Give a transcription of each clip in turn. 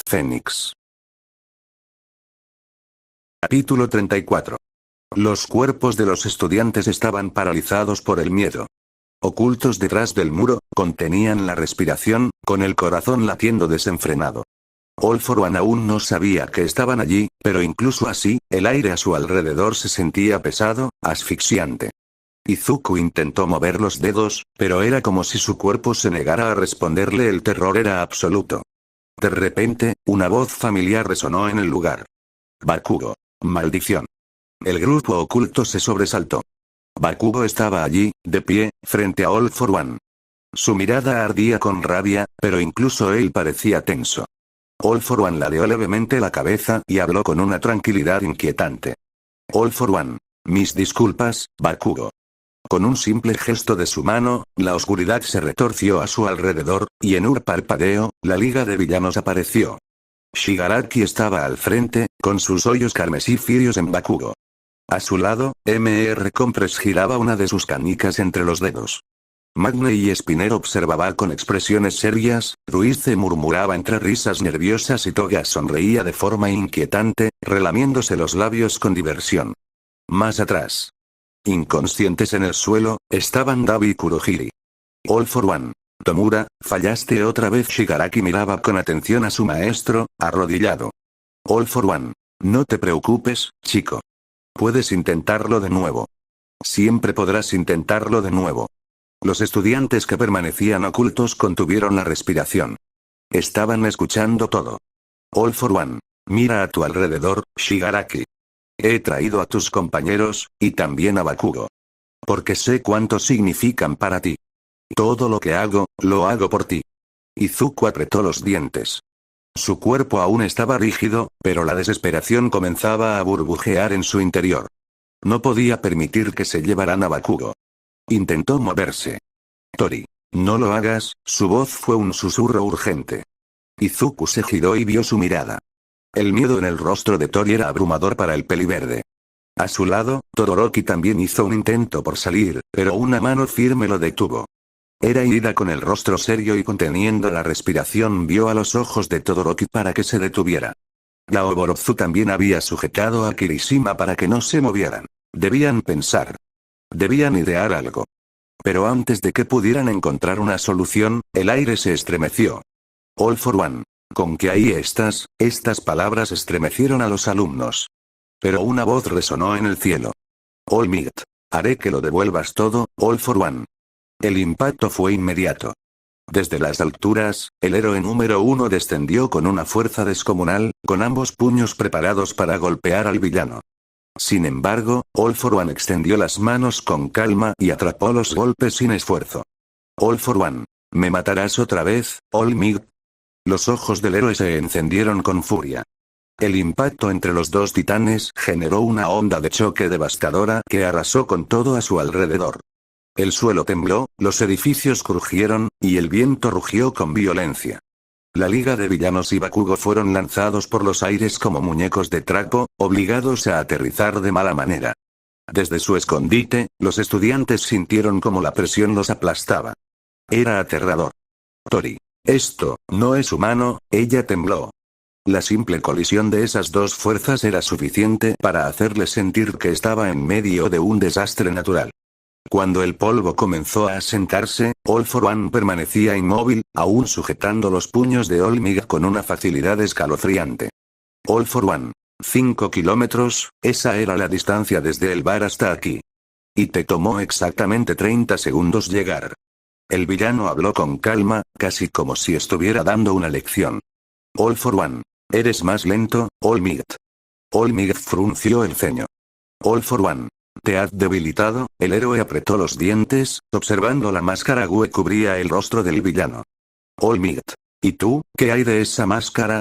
Fénix. Capítulo 34. Los cuerpos de los estudiantes estaban paralizados por el miedo. Ocultos detrás del muro, contenían la respiración, con el corazón latiendo desenfrenado. All for One aún no sabía que estaban allí, pero incluso así, el aire a su alrededor se sentía pesado, asfixiante. Izuku intentó mover los dedos, pero era como si su cuerpo se negara a responderle. El terror era absoluto. De repente, una voz familiar resonó en el lugar. Bakugo. Maldición. El grupo oculto se sobresaltó. Bakugo estaba allí, de pie, frente a All for One. Su mirada ardía con rabia, pero incluso él parecía tenso. All for One ladeó levemente la cabeza y habló con una tranquilidad inquietante. All for One. Mis disculpas, Bakugo. Con un simple gesto de su mano, la oscuridad se retorció a su alrededor, y en un parpadeo, la liga de villanos apareció. Shigaraki estaba al frente, con sus hoyos carmesí firios en Bakugo. A su lado, Mr. Compress giraba una de sus canicas entre los dedos. Magne y Spinner observaba con expresiones serias, Ruize murmuraba entre risas nerviosas y Toga sonreía de forma inquietante, relamiéndose los labios con diversión. Más atrás. Inconscientes en el suelo, estaban Dabi y Kurohiri. All for One. Tomura, fallaste otra vez. Shigaraki miraba con atención a su maestro, arrodillado. All for One. No te preocupes, chico. Puedes intentarlo de nuevo. Siempre podrás intentarlo de nuevo. Los estudiantes que permanecían ocultos contuvieron la respiración. Estaban escuchando todo. All for One. Mira a tu alrededor, Shigaraki. He traído a tus compañeros, y también a Bakugo. Porque sé cuánto significan para ti. Todo lo que hago, lo hago por ti. Izuku apretó los dientes. Su cuerpo aún estaba rígido, pero la desesperación comenzaba a burbujear en su interior. No podía permitir que se llevaran a Bakugo. Intentó moverse. Tori. No lo hagas, su voz fue un susurro urgente. Izuku se giró y vio su mirada. El miedo en el rostro de Tori era abrumador para el peliverde. A su lado, Todoroki también hizo un intento por salir, pero una mano firme lo detuvo. Era Ida con el rostro serio y conteniendo la respiración vio a los ojos de Todoroki para que se detuviera. Yaoborotsu también había sujetado a Kirishima para que no se movieran. Debían pensar. Debían idear algo. Pero antes de que pudieran encontrar una solución, el aire se estremeció. All for One. Con que ahí estás, estas palabras estremecieron a los alumnos. Pero una voz resonó en el cielo. All Might. Haré que lo devuelvas todo, All for One. El impacto fue inmediato. Desde las alturas, el héroe número 1 descendió con una fuerza descomunal, con ambos puños preparados para golpear al villano. Sin embargo, All for One extendió las manos con calma y atrapó los golpes sin esfuerzo. All for One. ¿Me matarás otra vez, All Might? Los ojos del héroe se encendieron con furia. El impacto entre los dos titanes generó una onda de choque devastadora que arrasó con todo a su alrededor. El suelo tembló, los edificios crujieron, y el viento rugió con violencia. La liga de villanos y Bakugo fueron lanzados por los aires como muñecos de trapo, obligados a aterrizar de mala manera. Desde su escondite, los estudiantes sintieron como la presión los aplastaba. Era aterrador. Tori. Esto, no es humano, ella tembló. La simple colisión de esas dos fuerzas era suficiente para hacerle sentir que estaba en medio de un desastre natural. Cuando el polvo comenzó a asentarse, All for One permanecía inmóvil, aún sujetando los puños de All Might con una facilidad escalofriante. All for One. 5 kilómetros, esa era la distancia desde el bar hasta aquí. Y te tomó exactamente 30 segundos llegar. El villano habló con calma, casi como si estuviera dando una lección. All for One. Eres más lento, All Might. All Might frunció el ceño. All for One. ¿Te has debilitado? El héroe apretó los dientes, observando la máscara que cubría el rostro del villano. All Might. ¿Y tú, qué hay de esa máscara?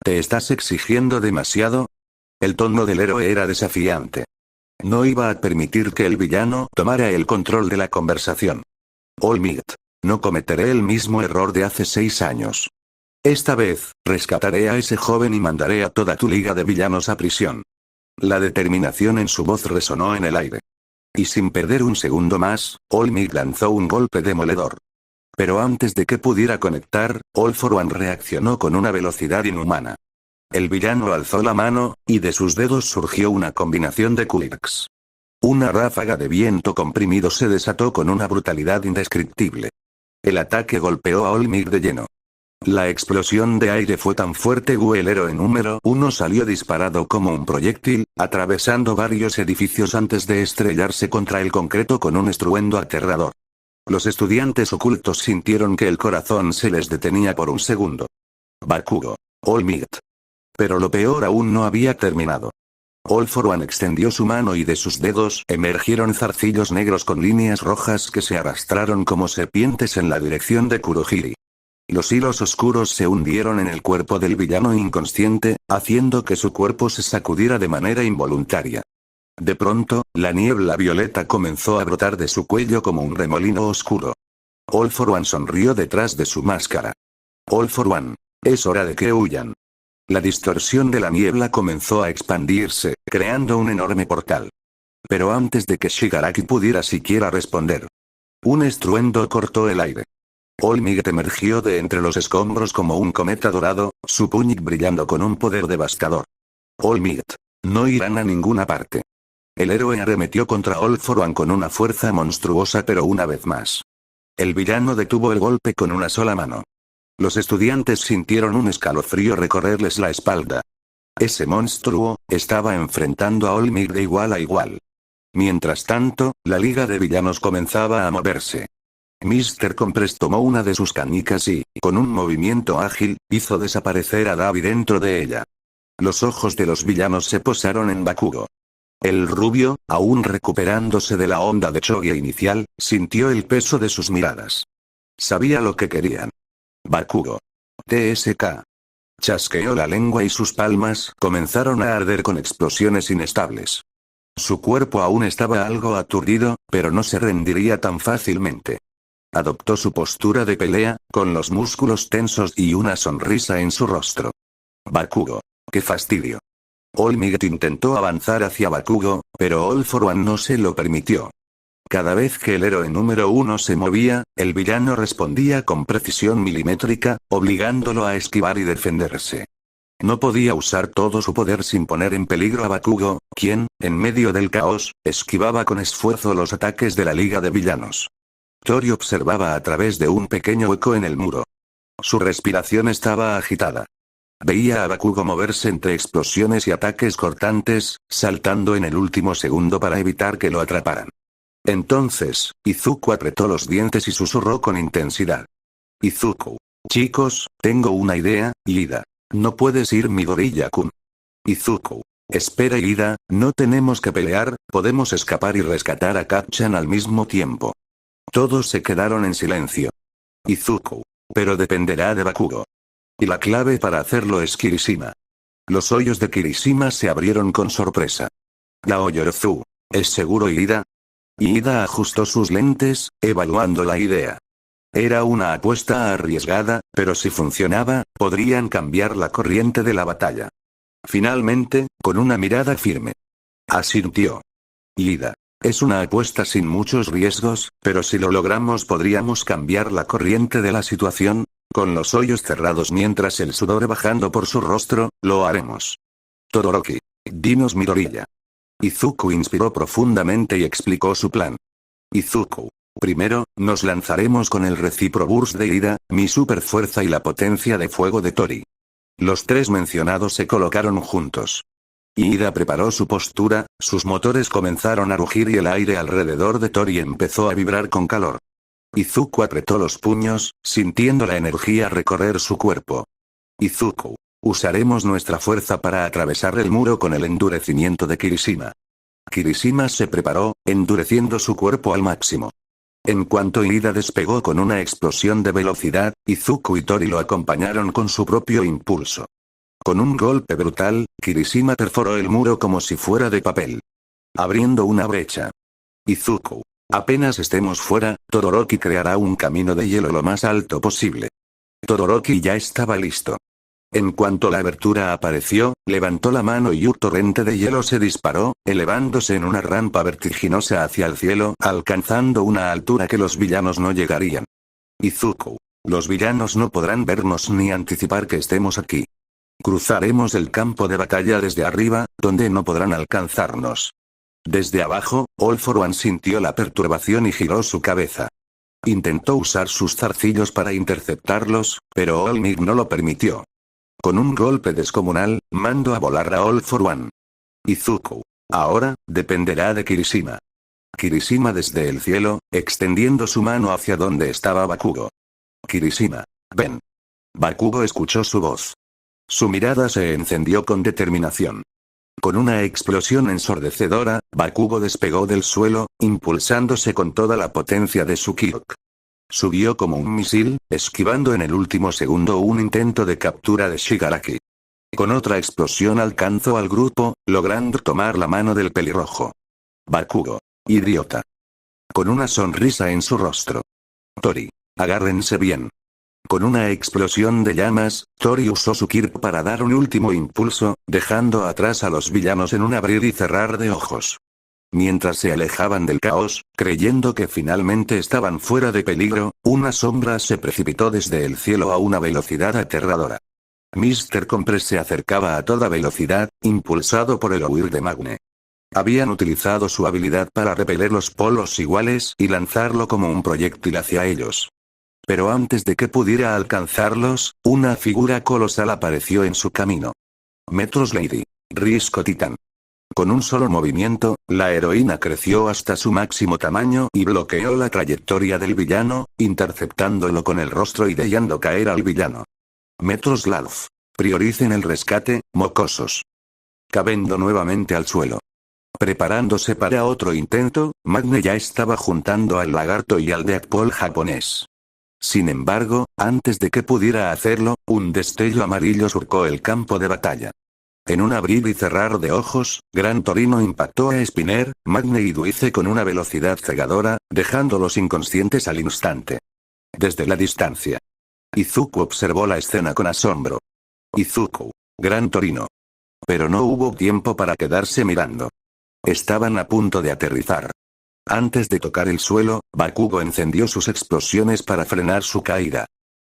¿Te estás exigiendo demasiado? El tono del héroe era desafiante. No iba a permitir que el villano tomara el control de la conversación. All Might. No cometeré el mismo error de hace 6 años. Esta vez, rescataré a ese joven y mandaré a toda tu liga de villanos a prisión. La determinación en su voz resonó en el aire. Y sin perder un segundo más, All Might lanzó un golpe demoledor. Pero antes de que pudiera conectar, All for One reaccionó con una velocidad inhumana. El villano alzó la mano, y de sus dedos surgió una combinación de quirks. Una ráfaga de viento comprimido se desató con una brutalidad indescriptible. El ataque golpeó a All Might de lleno. La explosión de aire fue tan fuerte que el héroe número 1 salió disparado como un proyectil, atravesando varios edificios antes de estrellarse contra el concreto con un estruendo aterrador. Los estudiantes ocultos sintieron que el corazón se les detenía por un segundo. Bakugo. All Might. Pero lo peor aún no había terminado. All for One extendió su mano y de sus dedos emergieron zarcillos negros con líneas rojas que se arrastraron como serpientes en la dirección de Kurohiri. Los hilos oscuros se hundieron en el cuerpo del villano inconsciente, haciendo que su cuerpo se sacudiera de manera involuntaria. De pronto, la niebla violeta comenzó a brotar de su cuello como un remolino oscuro. All for One sonrió detrás de su máscara. All for One. Es hora de que huyan. La distorsión de la niebla comenzó a expandirse, creando un enorme portal. Pero antes de que Shigaraki pudiera siquiera responder, un estruendo cortó el aire. All Might emergió de entre los escombros como un cometa dorado, su puño brillando con un poder devastador. All Might. No irán a ninguna parte. El héroe arremetió contra All for One con una fuerza monstruosa, pero una vez más. El villano detuvo el golpe con una sola mano. Los estudiantes sintieron un escalofrío recorrerles la espalda. Ese monstruo estaba enfrentando a All Might de igual a igual. Mientras tanto, la liga de villanos comenzaba a moverse. Mr. Compress tomó una de sus canicas y, con un movimiento ágil, hizo desaparecer a Davi dentro de ella. Los ojos de los villanos se posaron en Bakugo. El rubio, aún recuperándose de la onda de choque inicial, sintió el peso de sus miradas. Sabía lo que querían. Bakugo. TSK. Chasqueó la lengua y sus palmas comenzaron a arder con explosiones inestables. Su cuerpo aún estaba algo aturdido, pero no se rendiría tan fácilmente. Adoptó su postura de pelea, con los músculos tensos y una sonrisa en su rostro. Bakugo. ¡Qué fastidio! All Might intentó avanzar hacia Bakugo, pero All for One no se lo permitió. Cada vez que el héroe número 1 se movía, el villano respondía con precisión milimétrica, obligándolo a esquivar y defenderse. No podía usar todo su poder sin poner en peligro a Bakugo, quien, en medio del caos, esquivaba con esfuerzo los ataques de la liga de villanos. Tori observaba a través de un pequeño hueco en el muro. Su respiración estaba agitada. Veía a Bakugo moverse entre explosiones y ataques cortantes, saltando en el último segundo para evitar que lo atraparan. Entonces, Izuku apretó los dientes y susurró con intensidad. Izuku. Chicos, tengo una idea, Ida. No puedes ir Midoriya-kun. Izuku. Espera Ida, no tenemos que pelear, podemos escapar y rescatar a Kacchan al mismo tiempo. Todos se quedaron en silencio. Izuku. Pero dependerá de Bakugo. Y la clave para hacerlo es Kirishima. Los hoyos de Kirishima se abrieron con sorpresa. Yaoyorozu. ¿Es seguro Ida? Ida ajustó sus lentes, evaluando la idea. Era una apuesta arriesgada, pero si funcionaba, podrían cambiar la corriente de la batalla. Finalmente, con una mirada firme. Asintió. Ida. Es una apuesta sin muchos riesgos, pero si lo logramos podríamos cambiar la corriente de la situación. Con los hoyos cerrados mientras el sudor bajando por su rostro, lo haremos. Todoroki. Dinos Midoriya. Izuku inspiró profundamente y explicó su plan. Izuku. Primero, nos lanzaremos con el Recipro Burst de Ida, mi super fuerza y la potencia de fuego de Tori. Los tres mencionados se colocaron juntos. Ida preparó su postura, sus motores comenzaron a rugir y el aire alrededor de Tori empezó a vibrar con calor. Izuku apretó los puños, sintiendo la energía recorrer su cuerpo. Izuku. Usaremos nuestra fuerza para atravesar el muro con el endurecimiento de Kirishima. Kirishima se preparó, endureciendo su cuerpo al máximo. En cuanto Ida despegó con una explosión de velocidad, Izuku y Tori lo acompañaron con su propio impulso. Con un golpe brutal, Kirishima perforó el muro como si fuera de papel, abriendo una brecha. Izuku. Apenas estemos fuera, Todoroki creará un camino de hielo lo más alto posible. Todoroki ya estaba listo. En cuanto la abertura apareció, levantó la mano y un torrente de hielo se disparó, elevándose en una rampa vertiginosa hacia el cielo, alcanzando una altura que los villanos no llegarían. Izuku. Los villanos no podrán vernos ni anticipar que estemos aquí. Cruzaremos el campo de batalla desde arriba, donde no podrán alcanzarnos. Desde abajo, All For One sintió la perturbación y giró su cabeza. Intentó usar sus zarcillos para interceptarlos, pero All Might no lo permitió. Con un golpe descomunal, mandó a volar a All For One. Izuku. Ahora, dependerá de Kirishima. Kirishima desde el cielo, extendiendo su mano hacia donde estaba Bakugo. Kirishima. Ven. Bakugo escuchó su voz. Su mirada se encendió con determinación. Con una explosión ensordecedora, Bakugo despegó del suelo, impulsándose con toda la potencia de su Kyok. Subió como un misil, esquivando en el último segundo un intento de captura de Shigaraki. Con otra explosión alcanzó al grupo, logrando tomar la mano del pelirrojo. Bakugo. Idiota. Con una sonrisa en su rostro. Tori. Agárrense bien. Con una explosión de llamas, Tori usó su Kirp para dar un último impulso, dejando atrás a los villanos en un abrir y cerrar de ojos. Mientras se alejaban del caos, creyendo que finalmente estaban fuera de peligro, una sombra se precipitó desde el cielo a una velocidad aterradora. Mr. Compress se acercaba a toda velocidad, impulsado por el huir de Magne. Habían utilizado su habilidad para repeler los polos iguales y lanzarlo como un proyectil hacia ellos. Pero antes de que pudiera alcanzarlos, una figura colosal apareció en su camino. Metros Lady. Risco Titán. Con un solo movimiento, la heroína creció hasta su máximo tamaño y bloqueó la trayectoria del villano, interceptándolo con el rostro y dejando caer al villano. Metros Lauf. Prioricen el rescate, mocosos. Cayendo nuevamente al suelo. Preparándose para otro intento, Magne ya estaba juntando al lagarto y al Deadpool japonés. Sin embargo, antes de que pudiera hacerlo, un destello amarillo surcó el campo de batalla. En un abrir y cerrar de ojos, Gran Torino impactó a Spinner, Magne y Duice con una velocidad cegadora, dejándolos inconscientes al instante. Desde la distancia. Izuku observó la escena con asombro. Izuku. Gran Torino. Pero no hubo tiempo para quedarse mirando. Estaban a punto de aterrizar. Antes de tocar el suelo, Bakugo encendió sus explosiones para frenar su caída.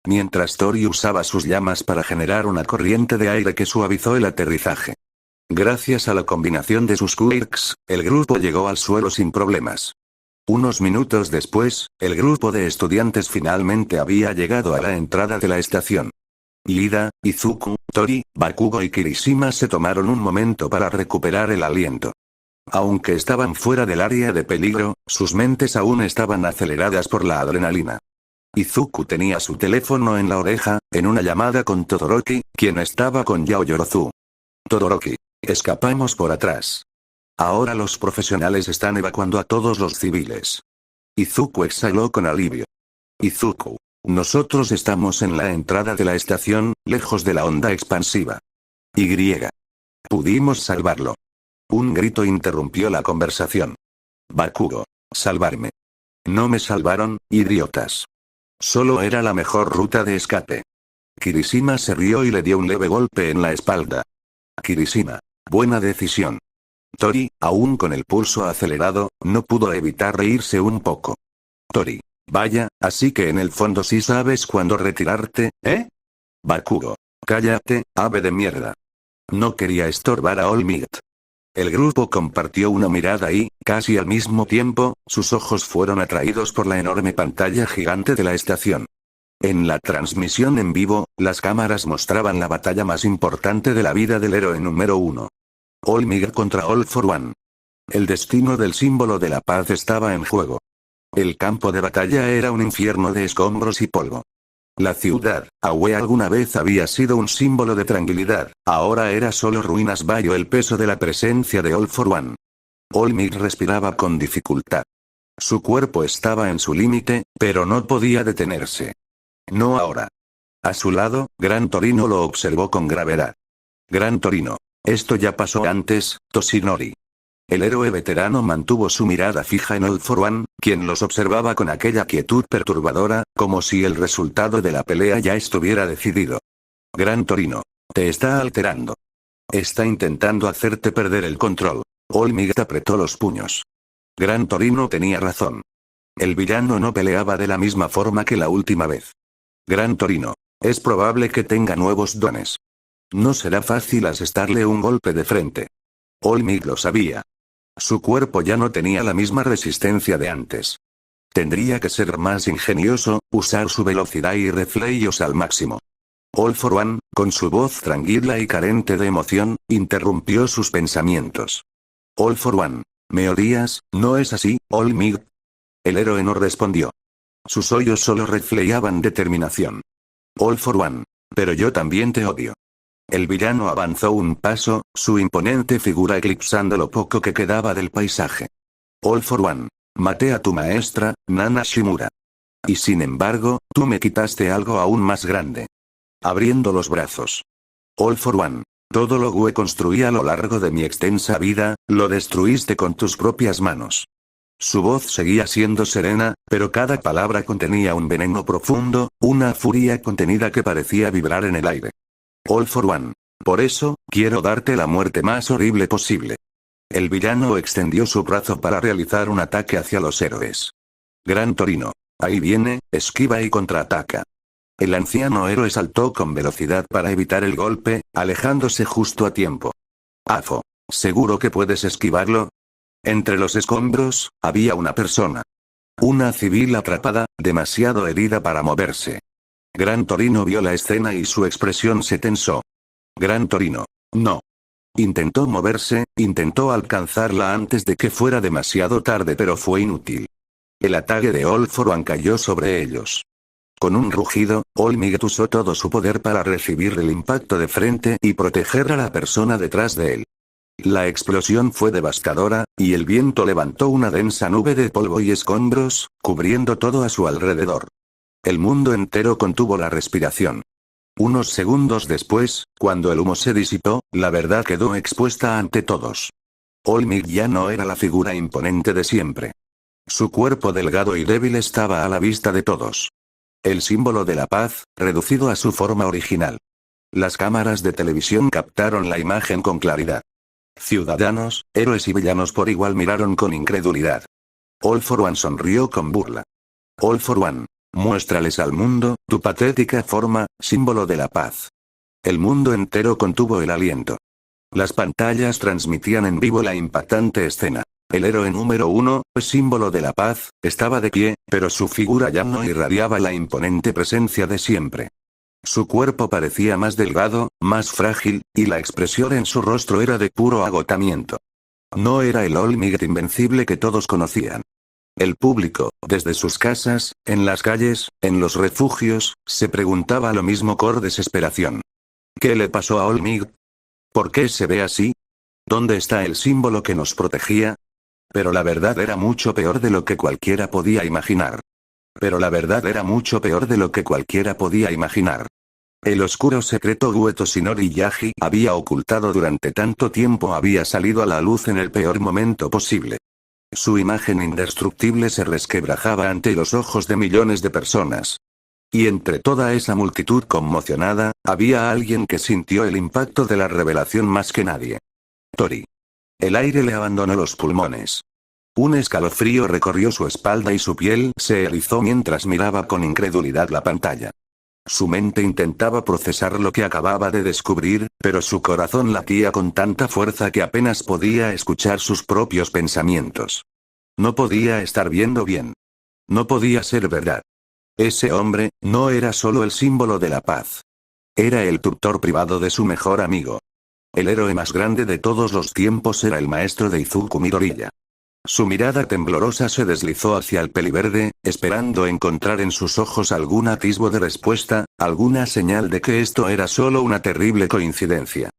Mientras Tori usaba sus llamas para generar una corriente de aire que suavizó el aterrizaje. Gracias a la combinación de sus quirks, el grupo llegó al suelo sin problemas. Unos minutos después, el grupo de estudiantes finalmente había llegado a la entrada de la estación. Ida, Izuku, Tori, Bakugo y Kirishima se tomaron un momento para recuperar el aliento. Aunque estaban fuera del área de peligro, sus mentes aún estaban aceleradas por la adrenalina. Izuku tenía su teléfono en la oreja, en una llamada con Todoroki, quien estaba con Yaoyorozu. Todoroki. Escapamos por atrás. Ahora los profesionales están evacuando a todos los civiles. Izuku exhaló con alivio. Izuku. Nosotros estamos en la entrada de la estación, lejos de la onda expansiva. Y. Pudimos salvarlo. Un grito interrumpió la conversación. Bakugo. Salvarme. No me salvaron, idiotas. Solo era la mejor ruta de escape. Kirishima se rió y le dio un leve golpe en la espalda. Kirishima. Buena decisión. Tori, aún con el pulso acelerado, no pudo evitar reírse un poco. Tori. Vaya, así que en el fondo sí sabes cuándo retirarte, ¿eh? Bakugo. Cállate, ave de mierda. No quería estorbar a All Might. El grupo compartió una mirada y, casi al mismo tiempo, sus ojos fueron atraídos por la enorme pantalla gigante de la estación. En la transmisión en vivo, las cámaras mostraban la batalla más importante de la vida del héroe número 1. All Might contra All For One. El destino del símbolo de la paz estaba en juego. El campo de batalla era un infierno de escombros y polvo. La ciudad, Aue alguna vez había sido un símbolo de tranquilidad, ahora era solo ruinas bajo el peso de la presencia de All For One. All Might respiraba con dificultad. Su cuerpo estaba en su límite, pero no podía detenerse. No ahora. A su lado, Gran Torino lo observó con gravedad. Gran Torino. Esto ya pasó antes, Toshinori. El héroe veterano mantuvo su mirada fija en All For One, quien los observaba con aquella quietud perturbadora, como si el resultado de la pelea ya estuviera decidido. Gran Torino. Te está alterando. Está intentando hacerte perder el control. All Might apretó los puños. Gran Torino tenía razón. El villano no peleaba de la misma forma que la última vez. Gran Torino. Es probable que tenga nuevos dones. No será fácil asestarle un golpe de frente. Olmig lo sabía. Su cuerpo ya no tenía la misma resistencia de antes. Tendría que ser más ingenioso, usar su velocidad y reflejos al máximo. All for One, con su voz tranquila y carente de emoción, interrumpió sus pensamientos. All for One. ¿Me odias, no es así, Olmig? El héroe no respondió. Sus ojos solo reflejaban determinación. All for One. Pero yo también te odio. El villano avanzó un paso, su imponente figura eclipsando lo poco que quedaba del paisaje. All for One. Maté a tu maestra, Nana Shimura. Y sin embargo, tú me quitaste algo aún más grande. Abriendo los brazos. All for One. Todo lo que construí a lo largo de mi extensa vida, lo destruiste con tus propias manos. Su voz seguía siendo serena, pero cada palabra contenía un veneno profundo, una furia contenida que parecía vibrar en el aire. All for One. Por eso, quiero darte la muerte más horrible posible. El villano extendió su brazo para realizar un ataque hacia los héroes. Gran Torino. Ahí viene, esquiva y contraataca. El anciano héroe saltó con velocidad para evitar el golpe, alejándose justo a tiempo. Afo. ¿Seguro que puedes esquivarlo? Entre los escombros, había una persona. Una civil atrapada, demasiado herida para moverse. Gran Torino vio la escena y su expresión se tensó. Gran Torino. No. Intentó moverse, intentó alcanzarla antes de que fuera demasiado tarde, pero fue inútil. El ataque de All for One cayó sobre ellos. Con un rugido, Olmig usó todo su poder para recibir el impacto de frente y proteger a la persona detrás de él. La explosión fue devastadora, y el viento levantó una densa nube de polvo y escombros, cubriendo todo a su alrededor. El mundo entero contuvo la respiración. Unos segundos después, cuando el humo se disipó, la verdad quedó expuesta ante todos. Olmig ya no era la figura imponente de siempre. Su cuerpo delgado y débil estaba a la vista de todos. El símbolo de la paz, reducido a su forma original. Las cámaras de televisión captaron la imagen con claridad. Ciudadanos, héroes y villanos por igual miraron con incredulidad. All for One sonrió con burla. All for One. Muéstrales al mundo, tu patética forma, símbolo de la paz. El mundo entero contuvo el aliento. Las pantallas transmitían en vivo la impactante escena. El héroe número 1, símbolo de la paz, estaba de pie, pero su figura ya no irradiaba la imponente presencia de siempre. Su cuerpo parecía más delgado, más frágil, y la expresión en su rostro era de puro agotamiento. No era el Olmig invencible que todos conocían. El público, desde sus casas, en las calles, en los refugios, se preguntaba lo mismo con desesperación. ¿Qué le pasó a Olmig? ¿Por qué se ve así? ¿Dónde está el símbolo que nos protegía? Pero la verdad era mucho peor de lo que cualquiera podía imaginar. El oscuro secreto que Toshinori Yagi había ocultado durante tanto tiempo había salido a la luz en el peor momento posible. Su imagen indestructible se resquebrajaba ante los ojos de millones de personas. Y entre toda esa multitud conmocionada, había alguien que sintió el impacto de la revelación más que nadie. Tori. El aire le abandonó los pulmones. Un escalofrío recorrió su espalda y su piel se erizó mientras miraba con incredulidad la pantalla. Su mente intentaba procesar lo que acababa de descubrir, pero su corazón latía con tanta fuerza que apenas podía escuchar sus propios pensamientos. No podía estar viendo bien. No podía ser verdad. Ese hombre, no era solo el símbolo de la paz. Era el tutor privado de su mejor amigo. El héroe más grande de todos los tiempos era el maestro de Izuku Midoriya. Su mirada temblorosa se deslizó hacia el peliverde, esperando encontrar en sus ojos algún atisbo de respuesta, alguna señal de que esto era solo una terrible coincidencia.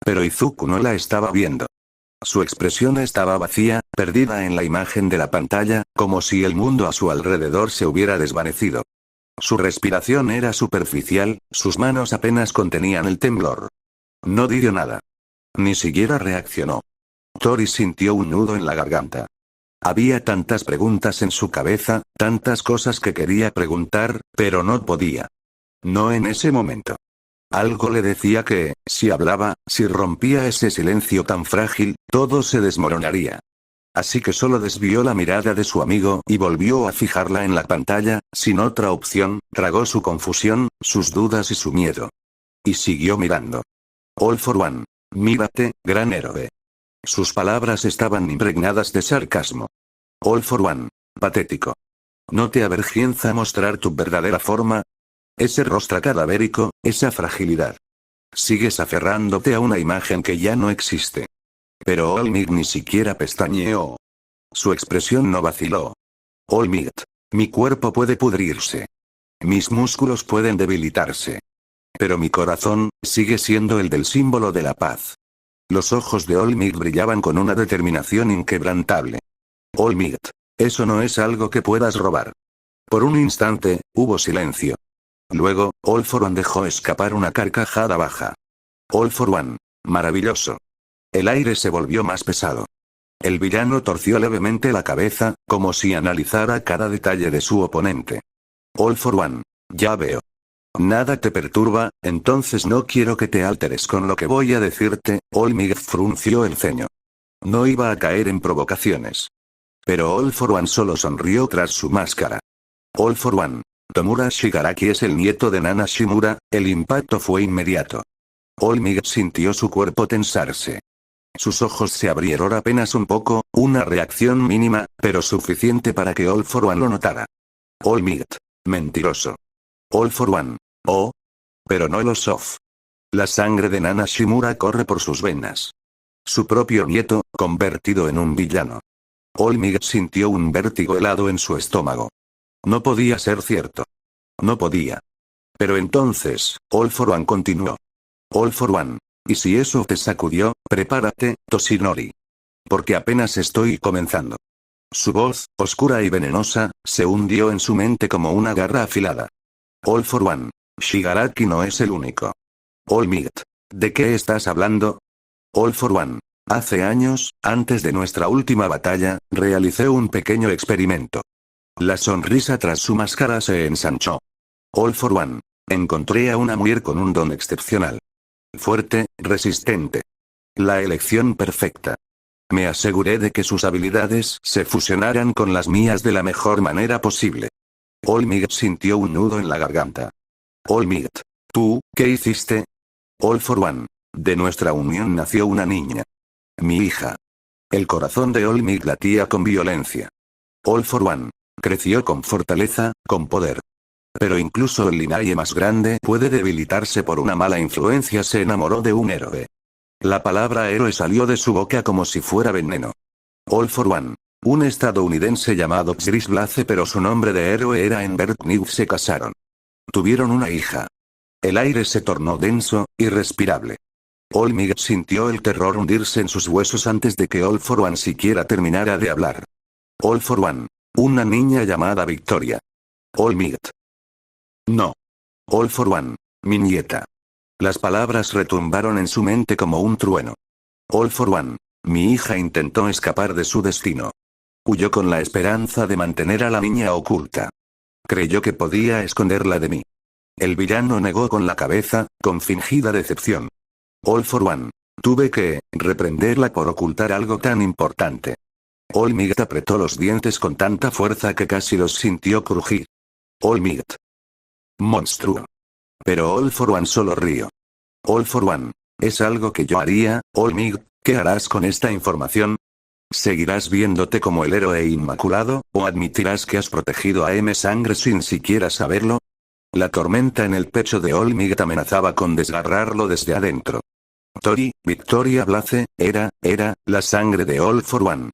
Pero Izuku no la estaba viendo. Su expresión estaba vacía, perdida en la imagen de la pantalla, como si el mundo a su alrededor se hubiera desvanecido. Su respiración era superficial, sus manos apenas contenían el temblor. No dijo nada. Ni siquiera reaccionó. Tori sintió un nudo en la garganta. Había tantas preguntas en su cabeza, tantas cosas que quería preguntar, pero no podía. No en ese momento. Algo le decía que, si hablaba, si rompía ese silencio tan frágil, todo se desmoronaría. Así que solo desvió la mirada de su amigo y volvió a fijarla en la pantalla, sin otra opción, tragó su confusión, sus dudas y su miedo. Y siguió mirando. All for One. Mírate, gran héroe. Sus palabras estaban impregnadas de sarcasmo. All for One. Patético. ¿No te avergüenza mostrar tu verdadera forma? Ese rostro cadavérico, esa fragilidad. Sigues aferrándote a una imagen que ya no existe. Pero Olmig ni siquiera pestañeó. Su expresión no vaciló. Olmig. Mi cuerpo puede pudrirse. Mis músculos pueden debilitarse. Pero mi corazón, sigue siendo el del símbolo de la paz. Los ojos de Olmig brillaban con una determinación inquebrantable. Olmig. Eso no es algo que puedas robar. Por un instante, hubo silencio. Luego, All for One dejó escapar una carcajada baja. All for One. Maravilloso. El aire se volvió más pesado. El villano torció levemente la cabeza, como si analizara cada detalle de su oponente. All for One. Ya veo. Nada te perturba, entonces no quiero que te alteres con lo que voy a decirte. Olmig frunció el ceño. No iba a caer en provocaciones. Pero All for One solo sonrió tras su máscara. All for One. Tomura Shigaraki es el nieto de Nana Shimura, el impacto fue inmediato. Olmig sintió su cuerpo tensarse. Sus ojos se abrieron apenas un poco, una reacción mínima, pero suficiente para que All for One lo notara. Olmig. Mentiroso. All for One. Oh. Pero no lo sof. La sangre de Nana Shimura corre por sus venas. Su propio nieto, convertido en un villano. Olmig sintió un vértigo helado en su estómago. No podía ser cierto. No podía. Pero entonces, All for One continuó. All for One. Y si eso te sacudió, prepárate, Toshinori. Porque apenas estoy comenzando. Su voz, oscura y venenosa, se hundió en su mente como una garra afilada. All for One. Shigaraki no es el único. Olmig. ¿De qué estás hablando? All for One. Hace años, antes de nuestra última batalla, realicé un pequeño experimento. La sonrisa tras su máscara se ensanchó. All for One. Encontré a una mujer con un don excepcional. Fuerte, resistente. La elección perfecta. Me aseguré de que sus habilidades se fusionaran con las mías de la mejor manera posible. Olmig sintió un nudo en la garganta. Olmig. ¿Tú, qué hiciste? All for One. De nuestra unión nació una niña. Mi hija. El corazón de Olmig latía con violencia. All for One. Creció con fortaleza, con poder. Pero incluso el linaje más grande puede debilitarse por una mala influencia. Se enamoró de un héroe. La palabra héroe salió de su boca como si fuera veneno. All for One. Un estadounidense llamado Chris Blaze, pero su nombre de héroe era Enbert New. Se casaron. Tuvieron una hija. El aire se tornó denso, irrespirable. Olmig sintió el terror hundirse en sus huesos antes de que All for One siquiera terminara de hablar. All for One. Una niña llamada Victoria. Olmig. No. All for One. Mi nieta. Las palabras retumbaron en su mente como un trueno. All for One. Mi hija intentó escapar de su destino. Huyó con la esperanza de mantener a la niña oculta. Creyó que podía esconderla de mí. El villano negó con la cabeza, con fingida decepción. All for One. Tuve que reprenderla por ocultar algo tan importante. Olmig apretó los dientes con tanta fuerza que casi los sintió crujir. Olmig. Monstruo. Pero All for One solo rió. All for One. Es algo que yo haría. Olmig, ¿qué harás con esta información? ¿Seguirás viéndote como el héroe inmaculado, o admitirás que has protegido a M. Sangre sin siquiera saberlo? La tormenta en el pecho de Olmig amenazaba con desgarrarlo desde adentro. Victoria Blaze, era, la sangre de All for One.